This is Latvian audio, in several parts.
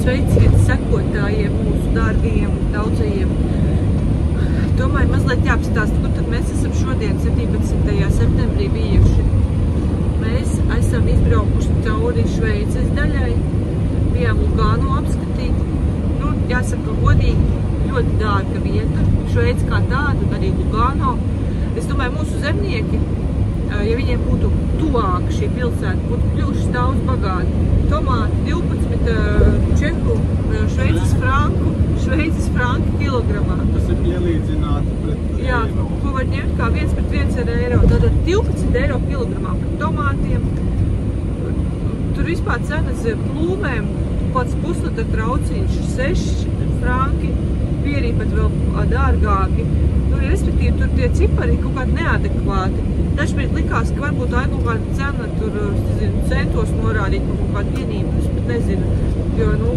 sveiciens sekotājiem, mūsu dārgajiem, daudzajiem. Domāju, mazliet jāapstāst, kur tad mēs esam šodien, 17. septembrī bijuši. Mēs esam izbraukuši cauri Šveices daļai, bijām Lugano apskatīt. Nu, jāsaka godīgi, ļoti dārga vieta, Šveica kā tāda, arī Lugano. Es domāju, mūsu zemnieki, ja viņiem būtu tuvāk šī pilsēta, būtu kļuvuši daudz bagāti. Tomāti 12 čehu Šveices franku kilogramā. Tas ir pielīdzināti pret Jā, ko var ņemt kā 1 pret 1 ar eiro. Tātad 12 eiro kilogramā par tomātiem. Tur vispār cenas plūmēm, pats puslitra trauciņš 6 franki, bija arī pat vēl dārgāki. Nu, respektīvi, tur tie cipari kaut kādi neadekvāti. Dažbrīd likās, ka varbūt tā ir kaut kāda cena, tur, centos norādīt kaut kādu vienību, es pat nezinu. Jo, nu,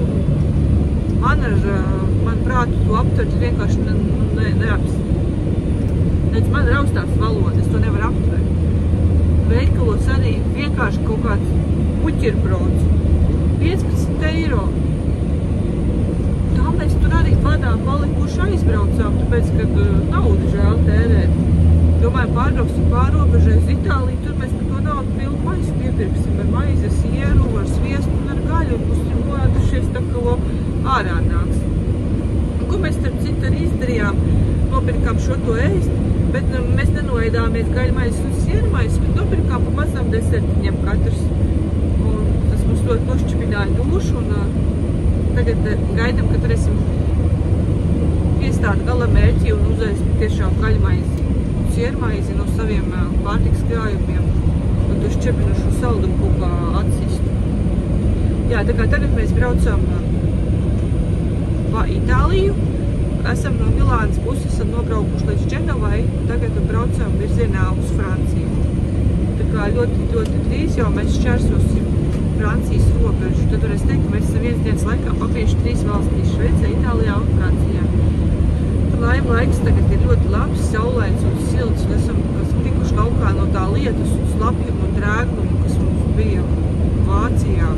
man prātu to aptvert vienkārši man raustās valoda, es to nevaru aptvert. Veikalos arī vienkārši kaut kāds puķirbrauc. 15 eiro. Tā mēs tur arī vadām palikuši aizbraucām, tāpēc, kad naudu žēl tērēt. Domāju, pārbrauksim pārobežai uz Itāliju, tur mēs par to naudu pilnu maisu piepirksim ar maizi, sieru, ar sviestu un ar gaļu, un būsim noēdušies tā, ka ārā nāks. Un ko mēs starp citu arī izdarījām? Nopirkām šo to ēst, bet mēs nenoēdāmies gaļu maizi un sieru maizi, bet nopirkām pa mazām desertiņiem katrs. Un tas mums ļoti nošķipināja dušu, un tagad gaidam, ka turēsim iestādi gala mērķi un uzēsim tiešām gaļu maizi. Siermaizi no saviem pārtikas krājumiem un to šķepinušu saldumu kaut kā atsistu. Jā, tā kā tagad mēs braucam pa Itāliju, esam no Milānas puses, esam nobraukuši līdz Dženovai, tagad braucam virzienā uz Franciju. Tā kā ļoti, ļoti drīz jau mēs šķērsosim Francijas robežu, tad varēs teikt, ka mēs esam vienas dienas laikā pabijuši 3 valstīs - Šveicē, Itālijā un Francijā. Laima laiks tagad ir ļoti labs, saulains un silts, un esam tikuši laukā no tā lietus un slapjuma un drēgnuma, kas mums bija Vācijā.